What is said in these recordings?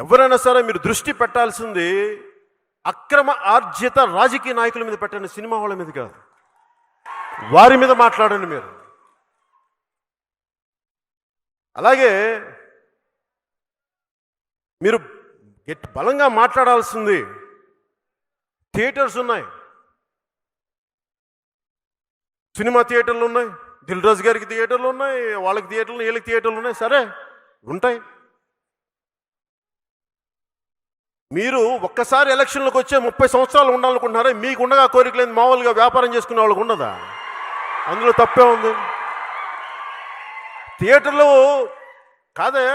ఎవరైనా సరే మీరు దృష్టి పెట్టాల్సింది అక్రమ ఆర్జిత రాజకీయ నాయకుల మీద పెట్టండి, సినిమా వాళ్ళ మీద కాదు. వారి మీద మాట్లాడండి మీరు. అలాగే మీరు బలంగా మాట్లాడాల్సింది థియేటర్స్ ఉన్నాయి, సినిమా థియేటర్లు ఉన్నాయి, దిల్ రాజు గారికి థియేటర్లు ఉన్నాయి, వాళ్ళకి థియేటర్లు వీళ్ళకి థియేటర్లు ఉన్నాయి, సరే ఉంటాయి. మీరు ఒక్కసారి ఎలక్షన్లకు వచ్చే 30 సంవత్సరాలు ఉండాలనుకుంటున్నారా? మీకు ఉండగా కోరిక లేదు, మామూలుగా వ్యాపారం చేసుకునే వాళ్ళకు ఉండదా? అందులో తప్పే ఉంది. థియేటర్లు కాదే,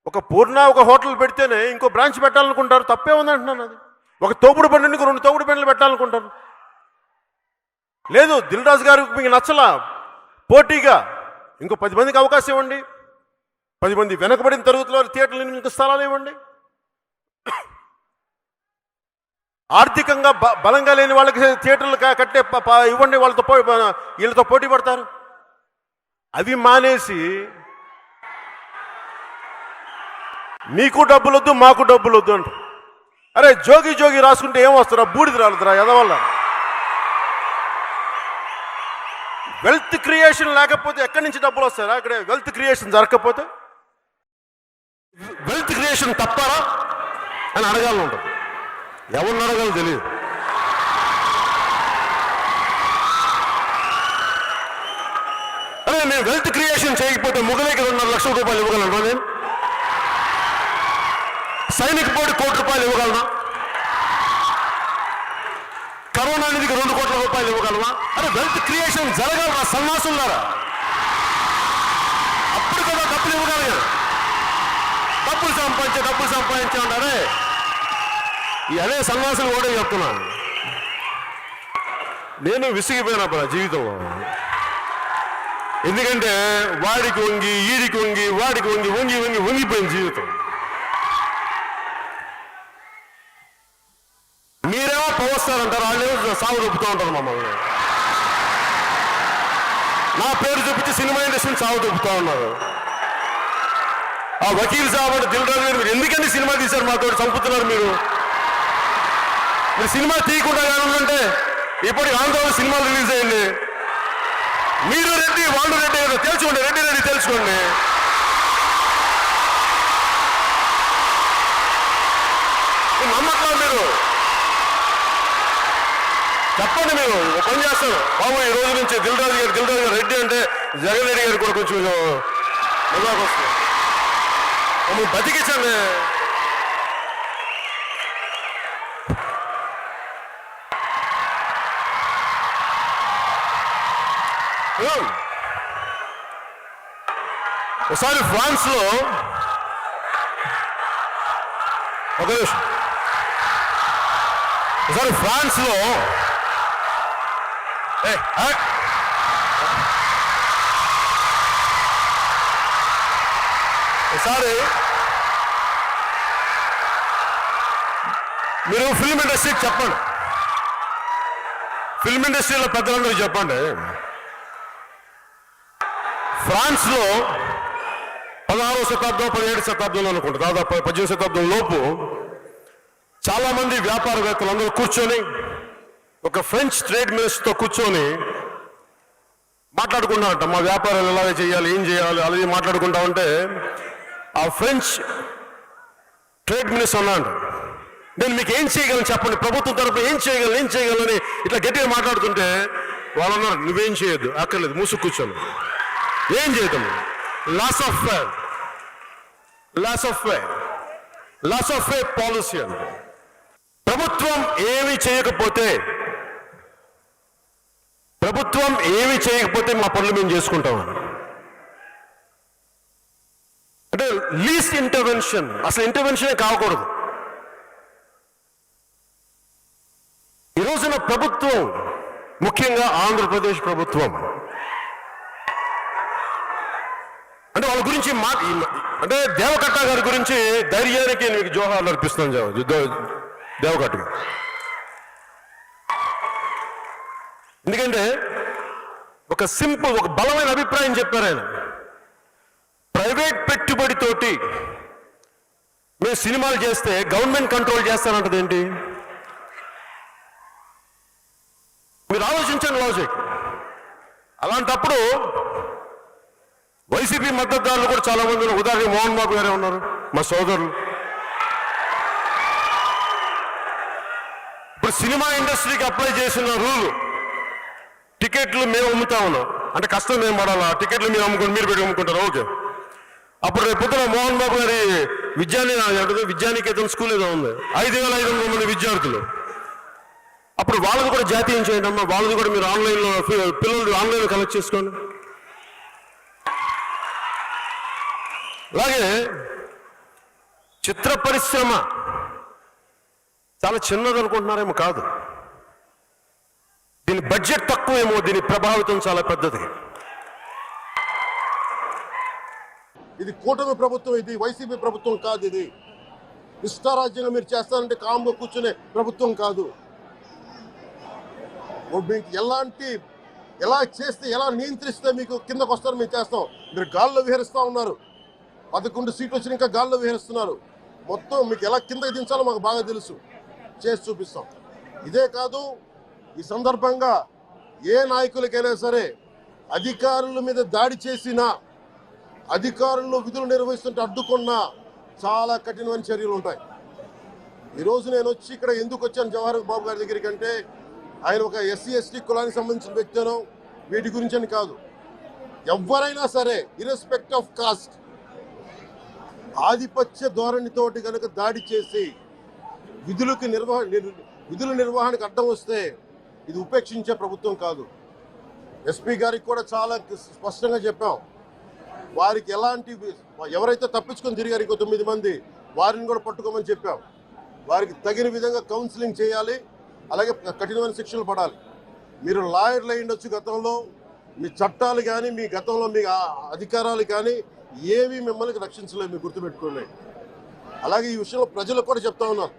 ఒక పూర్ణ ఒక హోటల్ పెడితేనే ఇంకో బ్రాంచ్ పెట్టాలనుకుంటారు, తప్పే ఉంది అంటున్నాను. అది ఒక తోపుడు బండిని 2 తోపుడు బండ్లు పెట్టాలనుకుంటారు. లేదు దిల్ రాజు గారికి మీకు నచ్చలా, పోటీగా ఇంకో 10 మందికి అవకాశం ఇవ్వండి, 10 మంది వెనకబడిన తరగతిలో థియేటర్లు ఇంకో స్థలాలు ఇవ్వండి. ఆర్థికంగా బలంగా లేని వాళ్ళకి థియేటర్లు కట్టే ఇవ్వండి, వీళ్ళతో పోటీ పడతారు. అవి మానేసి మీకు డబ్బులు వద్దు మాకు డబ్బులు వద్దు అంట. అరే జోగి జోగి రాసుకుంటే ఏం వస్తారా? బూడిద రాలుతురా ఎదవల్ల. వెల్త్ క్రియేషన్ లేకపోతే ఎక్కడి నుంచి డబ్బులు వస్తారా? అక్కడ వెల్త్ క్రియేషన్ జరగకపోతే వెల్త్ క్రియేషన్ తప్పారా అని అడగాలని ఉంటుంది. ఎవరిని అడగాలో తెలియదు. అరే నేను వెల్త్ క్రియేషన్ చేయకపోతే ముగలేకి 2.5 లక్షల రూపాయలు ఇవ్వగలనా? నేను సైనిక పోటీ 1 కోటి రూపాయలు ఇవ్వగలనా? కరోనా నిధికి 2 కోట్ల రూపాయలు ఇవ్వగలమా? అరే వెల్త్ క్రియేషన్ జరగలరా సన్నాసులారా? అప్పుడు కదా డబ్బులు ఇవ్వగలిగారు. డబ్బులు సంపాదించారే అదే సన్నాసులు కూడా చెప్తున్నాను. నేను విసిగిపోయినా జీవితంలో. ఎందుకంటే వాడికి వంగి ఈడికి వంగి వాడికి వంగి వంగి వంగి వంగిపోయింది జీవితం. మీరేమో పవస్తారంటారు, వాళ్ళేమో సాగు దొప్పుతూ ఉంటారు మమ్మల్ని. నా పేరు చూపించి సినిమా ఇండస్ట్రీని సాగు దొప్పుతూ ఉన్నారు. ఆ వకీల్ సాబ్ అంటే దిల్ రాజు గారు, మీరు ఎందుకంటే సినిమా తీశారు మాతో చంపుతున్నారు? మీరు సినిమా తీయకుండా కానుంటే ఇప్పటికి ఆంధ్రలో సినిమాలు రిలీజ్ అయ్యింది. మీరు రెడ్డి వాళ్ళు రెడ్డి ఏదో తెలుసుకోండి, రెడ్డి తెలుసుకోండి. నమ్మట్లా మీరు? చెప్పండి. మీరు ఒక పని చేస్తారు బాబు, ఈ రోజు నుంచి దిల్ రాజు గారు రెడ్డి అంటే జగన్ రెడ్డి గారు కూడా కొంచెం మజాకు వస్తుంది. మమ్మల్ని బతికించండి. ఒకసారి ఫ్రాన్స్ లో ఒకసారి ఫ్రాన్స్ లో ఒకసారి మీరు ఫిల్మ్ ఇండస్ట్రీకి చెప్పండి, ఫిల్మ్ ఇండస్ట్రీలో పెద్దలందరూ చెప్పండి. ఫ్రాన్స్ లో 16వ శతాబ్దం 17వ శతాబ్దంలో అనుకుంటా, దాదాపు 18వ శతాబ్దం లోపు చాలా మంది వ్యాపారవేత్తలందరూ కూర్చొని ఒక ఫ్రెంచ్ ట్రేడ్ మినిస్టర్తో కూర్చొని మాట్లాడుకుంటారంట. మా వ్యాపారాలు ఎలాగ చేయాలి, ఏం చేయాలి అలాగే మాట్లాడుకుంటా ఉంటే ఆ ఫ్రెంచ్ ట్రేడ్ మినిస్టర్ అన్నాడు, నేను మీకు ఏం చేయగలను చెప్పండి, ప్రభుత్వం తరఫున ఏం చేయగలని ఇట్లా గట్టిగా మాట్లాడుతుంటే వాళ్ళు అన్నారు, నువ్వేం చేయొద్దు, అక్కర్లేదు, మూసు కూర్చోను. ఏం చేయటం? లాస్ ఆఫ్ ఫే పాలసీ అని. ప్రభుత్వం ఏమి చేయకపోతే మా పనులు మేము చేసుకుంటాం. అంటే లీస్ట్ ఇంటర్వెన్షన్, అసలు ఇంటర్వెన్షనే కాకూడదు. ఈ రోజున ప్రభుత్వం, ముఖ్యంగా ఆంధ్రప్రదేశ్ ప్రభుత్వం అంటే వాళ్ళ గురించి అంటే దేవకట్ట గారి గురించి ధైర్యానికి మీకు జోహార్లు అర్పిస్తాను. దేవకట్ట గారు ఎందుకంటే ఒక బలమైన అభిప్రాయం చెప్పారు ఆయన. ప్రైవేట్ పెట్టుబడితోటి మేము సినిమాలు చేస్తే గవర్నమెంట్ కంట్రోల్ చేస్తానంటది ఏంటి? మీరు ఆలోచించండి లాజిక్. అలాంటప్పుడు వైసీపీ మద్దతుదారులు కూడా చాలా మంది ఉన్నారు. ఉదాహరణ మోహన్ బాబు గారే ఉన్నారు, మా సోదరులు. ఇప్పుడు సినిమా ఇండస్ట్రీకి అప్లై చేసిన రూల్, టికెట్లు మేము అమ్ముతా ఉన్నాం అంటే కష్టం మేము పడాలా, టికెట్లు మీరు అమ్ముకుంటారు, మీరు పెట్టి అమ్ముకుంటారు, ఓకే. అప్పుడు రేపు పొద్దున మోహన్ బాబు గారి విద్యానికేతన్ స్కూల్ ఏదో ఉంది, 5,500 మంది విద్యార్థులు. అప్పుడు వాళ్ళది కూడా జాతీయం చేయండి అమ్మా, వాళ్ళది కూడా మీరు ఆన్లైన్లో పిల్లలు ఆన్లైన్లో కలెక్ట్ చేసుకోండి. అలాగే చిత్ర పరిశ్రమ చాలా చిన్నది అనుకుంటున్నారేమో, కాదు. దీని బడ్జెట్ తక్కువేమో, దీని ప్రభావితం చాలా పెద్దది. ఇది కూటమి ప్రభుత్వం, ఇది వైసీపీ ప్రభుత్వం కాదు. ఇది ఇష్టారాజ్యంగా మీరు చేస్తారంటే కామ్గా కూర్చునే ప్రభుత్వం కాదు. మీకు ఎలా చేస్తే, ఎలా నియంత్రిస్తే మీకు కిందకు వస్తారు మేము చేస్తాం. మీరు గాల్లో విహరిస్తూ ఉన్నారు, 11 సీట్లు వచ్చి ఇంకా గాల్లో విహరిస్తున్నారు. మొత్తం మీకు ఎలా కిందకి దించాలో మాకు బాగా తెలుసు, చేసి చూపిస్తాం. ఇదే కాదు, ఈ సందర్భంగా ఏ నాయకులకైనా సరే అధికారుల మీద దాడి చేసినా, అధికారులు విధులు నిర్వహిస్తుంటే అడ్డుకున్నా చాలా కఠినమైన చర్యలు ఉంటాయి. ఈరోజు నేను వచ్చి ఇక్కడ ఎందుకు వచ్చాను జవహర్ బాబు గారి దగ్గరికి అంటే, ఆయన ఒక ఎస్సీ ఎస్టీ కులానికి సంబంధించిన వ్యక్తినో వీటి గురించి అని కాదు. ఎవరైనా సరే ఇర్రెస్పెక్ట్ ఆఫ్ కాస్ట్ ఆధిపత్య ధోరణితోటి కనుక దాడి చేసి విధుల నిర్వహణకు అడ్డం వస్తే ఇది ఉపేక్షించే ప్రభుత్వం కాదు. ఎస్పీ గారికి కూడా చాలా స్పష్టంగా చెప్పాం. వారికి ఎవరైతే తప్పించుకొని తిరిగారు ఇంకో 9 మంది, వారిని కూడా పట్టుకోమని చెప్పాం. వారికి తగిన విధంగా కౌన్సిలింగ్ చేయాలి, అలాగే కఠినమైన శిక్షలు పడాలి. మీరు లాయర్లు అయి ఉండొచ్చు గతంలో, మీ చట్టాలు కానీ మీ గతంలో మీ అధికారాలు కానీ ఏవి మిమ్మల్ని రక్షించలేదు, మీరు గుర్తుపెట్టుకోండి. అలాగే ఈ విషయంలో ప్రజలకు కూడా చెప్తా ఉన్నారు,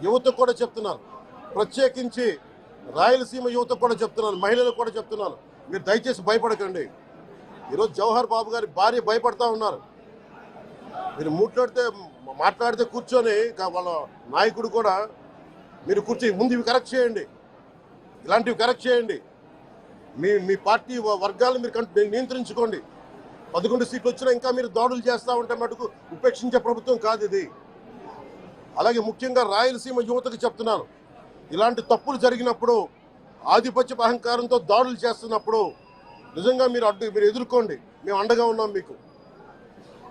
యువతకు కూడా చెప్తున్నారు, ప్రత్యేకించి రాయలసీమ యువతకు కూడా చెప్తున్నాను, మహిళలకు కూడా చెప్తున్నాను, మీరు దయచేసి భయపడకండి. ఈరోజు జవహర్ బాబు గారి భార్య భయపడతా ఉన్నారు. మీరు మాట్లాడితే కూర్చొని వాళ్ళ నాయకుడు కూడా మీరు కూర్చొని ముందు ఇవి కరెక్ట్ చేయండి, ఇలాంటివి కరెక్ట్ చేయండి, మీ పార్టీ వర్గాలను మీరు నియంత్రించుకోండి. 11 సీట్లు వచ్చినా ఇంకా మీరు దాడులు చేస్తూ ఉంటే మటుకు ఉపేక్షించే ప్రభుత్వం కాదు ఇది. అలాగే ముఖ్యంగా రాయలసీమ యువతకు చెప్తున్నాను, ఇలాంటి తప్పులు జరిగినప్పుడు, ఆధిపత్య అహంకారంతో దాడులు చేస్తున్నప్పుడు నిజంగా మీరు ఎదుర్కోండి, మేము అండగా ఉన్నాం మీకు.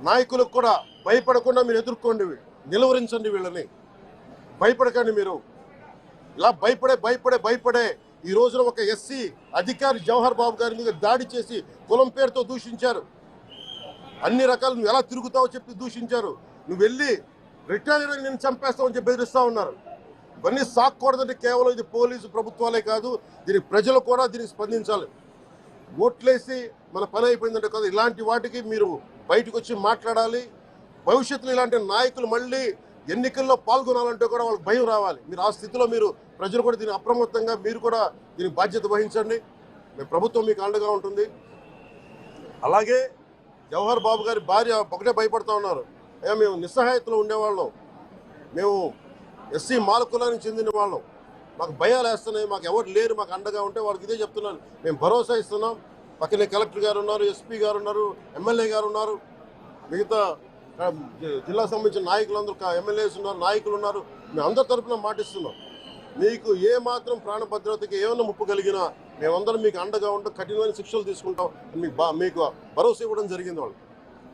నాయకులకు కూడా భయపడకుండా మీరు ఎదుర్కోండి, నిలువరించండి, వీళ్ళని భయపడకండి. మీరు ఇలా భయపడే ఈ రోజున ఒక ఎస్సీ అధికారి జవహర్ బాబు గారి మీద దాడి చేసి కులం పేరుతో దూషించారు. అన్ని రకాలు నువ్వు ఎలా తిరుగుతావో చెప్పి దూషించారు. నువ్వు వెళ్ళి రిటైర్ అని నేను చంపేస్తావని చెప్పి బెదిరిస్తా ఉన్నారు. ఇవన్నీ సాక్కూడదంటే కేవలం ఇది పోలీసు ప్రభుత్వాలే కాదు, దీనికి ప్రజలు కూడా దీనికి స్పందించాలి. ఓట్లేసి మన పని అయిపోయిందంటే కాదు, ఇలాంటి వాటికి మీరు బయటకు వచ్చి మాట్లాడాలి. భవిష్యత్తులో ఇలాంటి నాయకులు మళ్ళీ ఎన్నికల్లో పాల్గొనాలంటే కూడా వాళ్ళకి భయం రావాలి. మీరు ఆ స్థితిలో ప్రజలు కూడా దీన్ని అప్రమత్తంగా మీరు కూడా దీనికి బాధ్యత వహించండి. ప్రభుత్వం మీకు అండగా ఉంటుంది. అలాగే జవహర్ బాబు గారి భార్య ఒకటే భయపడతా ఉన్నారు, అయ్యా మేము నిస్సహాయతలో ఉండేవాళ్ళం, మేము ఎస్సీ మాల కులానికి చెందిన వాళ్ళం, మాకు భయాలు వేస్తున్నాయి, మాకు ఎవరు లేరు మాకు అండగా ఉంటే వాళ్ళకి ఇదే చెప్తున్నాను, మేము భరోసా ఇస్తున్నాం. పక్కనే కలెక్టర్ గారు ఉన్నారు, ఎస్పీ గారు ఉన్నారు, ఎమ్మెల్యే గారు ఉన్నారు, మిగతా జిల్లాకు సంబంధించిన నాయకులందరూ ఎమ్మెల్యేస్ ఉన్నారు, నాయకులు ఉన్నారు. మేము అందరి తరఫున మాటిస్తున్నాం, మీకు ఏ మాత్రం ప్రాణ భద్రతకి ఏమైనా ముప్పు కలిగినా మేమందరం మీకు అండగా ఉంటాం, కఠినమైన శిక్షలు తీసుకుంటాం మీకు భరోసా ఇవ్వడం జరిగింది వాళ్ళు.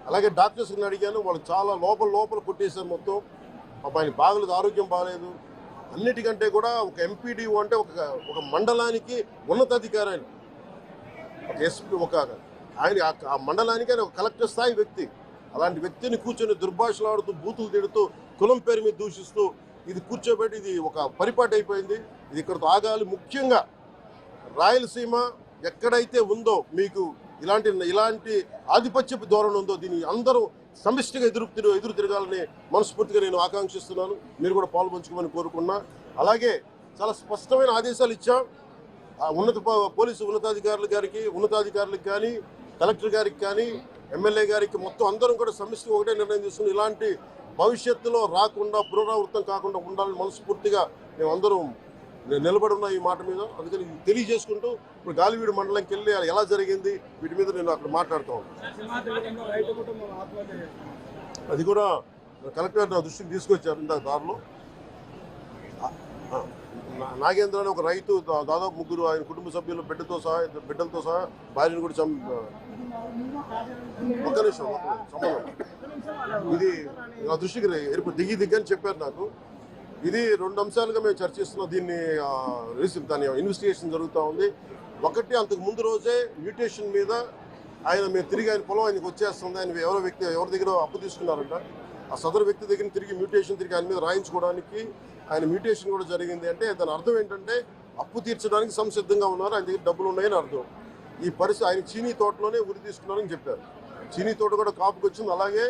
అలాగే డాక్టర్స్ని అడిగాను, వాళ్ళు చాలా లోపల కొట్టేశారు మొత్తం. ఆయన బాగలేదు, ఆరోగ్యం బాగలేదు. అన్నిటికంటే కూడా ఒక ఎంపీడీఓ అంటే ఒక మండలానికి ఉన్నతాధికారి, ఆయన ఒక ఎస్పీ, ఆయన ఆ మండలానికి ఆయన ఒక కలెక్టర్ స్థాయి వ్యక్తి. అలాంటి వ్యక్తిని కూర్చొని దుర్భాషలాడుతూ, బూతులు తిడుతూ, కులం పేరు మీద దూషిస్తూ ఇది కూర్చోబెట్టి ఇది ఒక పరిపాటి అయిపోయింది. ఇది ఇక్కడతో ఆగాలి. ముఖ్యంగా రాయలసీమ ఎక్కడైతే ఉందో మీకు ఇలాంటి ఆధిపత్యపు ధోరణి ఉందో దీన్ని అందరూ సమిష్టిగా ఎదురు తిరగాలని మనస్ఫూర్తిగా నేను ఆకాంక్షిస్తున్నాను. మీరు కూడా పాల్పంచుకోమని కోరుకున్నా. అలాగే చాలా స్పష్టమైన ఆదేశాలు ఇచ్చాం పోలీసు ఉన్నతాధికారులకు కానీ, కలెక్టర్ గారికి కానీ, ఎమ్మెల్యే గారికి, మొత్తం అందరం కూడా సమిష్టిగా ఒకటే నిర్ణయం తీసుకుని ఇలాంటి భవిష్యత్తులో రాకుండా పునరావృతం కాకుండా ఉండాలని మనస్ఫూర్తిగా మేమందరం నిలబడి ఉన్న ఈ మాట మీద. అందుకని ఇది తెలియజేసుకుంటూ ఇప్పుడు గాలివీడు మండలంకి వెళ్ళి ఎలా జరిగింది వీటి మీద నేను అక్కడ మాట్లాడుతూ ఉంటాను. అది కూడా కలెక్టర్ నా దృష్టికి తీసుకొచ్చారు ఇందాక దారిలో. నాగేంద్ర అని ఒక రైతు దాదాపు 3 ఆయన కుటుంబ సభ్యులు బిడ్డలతో సహా భార్యను కూడా ఒక్క నిమిషం సంబంధం ఇది నా దృష్టికి దిగని చెప్పారు నాకు. ఇది 2 అంశాలుగా మేము చర్చిస్తున్నాం. దీన్ని దాని ఇన్వెస్టిగేషన్ జరుగుతూ ఉంది. ఒకటి, అంతకు ముందు రోజే మ్యూటేషన్ మీద మేము తిరిగి ఆయన పొలం ఆయనకు వచ్చేస్తుంది, ఆయన ఎవరి దగ్గర అప్పు తీసుకున్నారంట. ఆ సదరు వ్యక్తి దగ్గర తిరిగి మ్యూటేషన్ తిరిగి ఆయన మీద రాయించుకోవడానికి ఆయన మ్యూటేషన్ కూడా జరిగింది. అంటే దాని అర్థం ఏంటంటే అప్పు తీర్చడానికి సంసిద్ధంగా ఉన్నారు, ఆయన దగ్గర డబ్బులు ఉన్నాయని అర్థం. ఈ పరిస్థితి ఆయన చీనీ తోటలోనే ఉరి తీసుకున్నారని చెప్పారు. చీనీ తోట కూడా కాపుకి వచ్చింది. అలాగే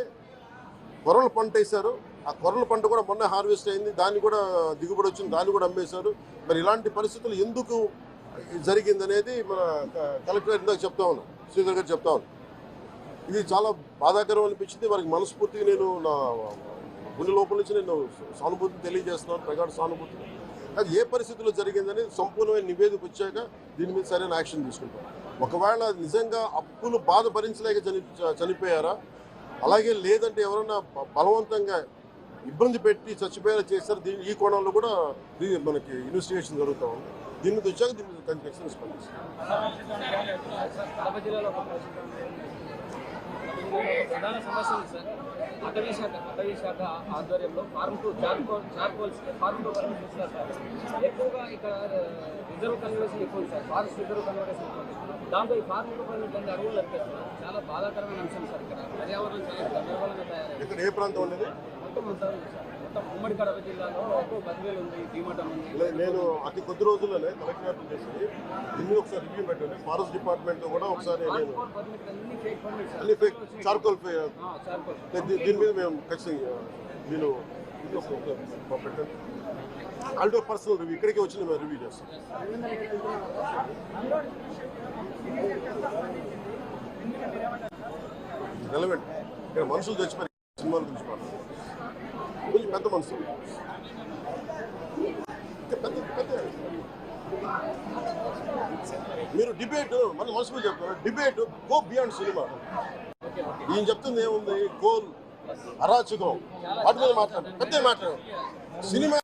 కొర్రల పంట వేశారు. ఆ కొర్రల పంట కూడా మొన్న హార్వెస్ట్ అయింది, దాన్ని కూడా దిగుబడి వచ్చింది, దాన్ని కూడా అమ్మేశారు. మరి ఇలాంటి పరిస్థితులు ఎందుకు జరిగింది అనేది మన కలెక్టర్ ఇందాక చెప్తా ఉన్నాను, శ్రీధర్ గారు చెప్తా ఉన్నాను. ఇది చాలా బాధాకరం అనిపించింది. వారికి మనస్ఫూర్తిగా నేను నా గుండె లోపల నుంచి నేను సానుభూతిని తెలియజేస్తున్నాను, ప్రగాఢ సానుభూతిని. అది ఏ పరిస్థితుల్లో జరిగిందని సంపూర్ణమైన నివేదిక వచ్చాక దీని మీద సరైన యాక్షన్ తీసుకుంటాం. ఒకవేళ నిజంగా అప్పులు బాధ భరించలేక చనిపోయారా, అలాగే లేదంటే ఎవరైనా బలవంతంగా ఇబ్బంది పెట్టి చచ్చిపోయేలా చేశారు, ఈ కోణంలో కూడా మనకి ఇన్వెస్టిగేషన్ జరుగుతూ ఉంది. దీని మీద వచ్చాక దీని మీద ఖచ్చితంగా స్పందిస్తాం. ప్రధాన సమస్య ఉంది సార్. అటవీ శాఖ ఆధ్వర్యంలో farm to charcoals farm to work చేస్తారు సార్. ఎక్కువగా ఇక్కడ రిజర్వ్ కన్వర్షన్ ఎక్కువ ఉంది సార్, ఫారెస్ట్ రిజర్వ్ కన్వర్షన్ ఎక్కువ ఉంది. దాంతో ఈ ఫార్మ్ టు వర్క్ అడవులు నరికేస్తున్నారు. చాలా బాధాకరమైన అంశం సార్. ఇక్కడ పర్యావరణం చాలా గందరగోళంగా తయారైంది. ఇక్కడ ఏ ప్రాంతం ఉండేది? మొత్తం అంతా ఉంది సార్. మొత్తం ఉమ్మడి కడప జిల్లాలో ఎక్కువ బద్వేలు ఉంది, భీమటం ఉంది. నేను అతి కొద్ది రోజుల్లోనే కలెక్టర్ చేసి దీన్ని ఒకసారి రివ్యూ పెట్టాను. ఫారెస్ట్ డిపార్ట్మెంట్ కూడా ఒకసారి నేను అన్ని ఫేక్ చార్కోల్ దీని మీద మేము ఖచ్చితంగా నేను పెట్టాను. ఆల్టో పర్సనల్ రివ్యూ ఇక్కడికి వచ్చి మేము రివ్యూ చేస్తాం. రెలవెంట్ ఇక్కడ మనుషులు చచ్చిపోయి సినిమాల గురించి మాట్లాడుతున్నాం. కొంచెం పెద్ద మనుషులు, మీరు డిబేట్ మన మనసులో చెప్తారు. Debate go beyond cinema. ఈయన చెప్తుంది ఏముంది, గోల్ అరాచకం వాటి మీద మాట్లాడు, పెద్ద మాట్లాడు. సినిమా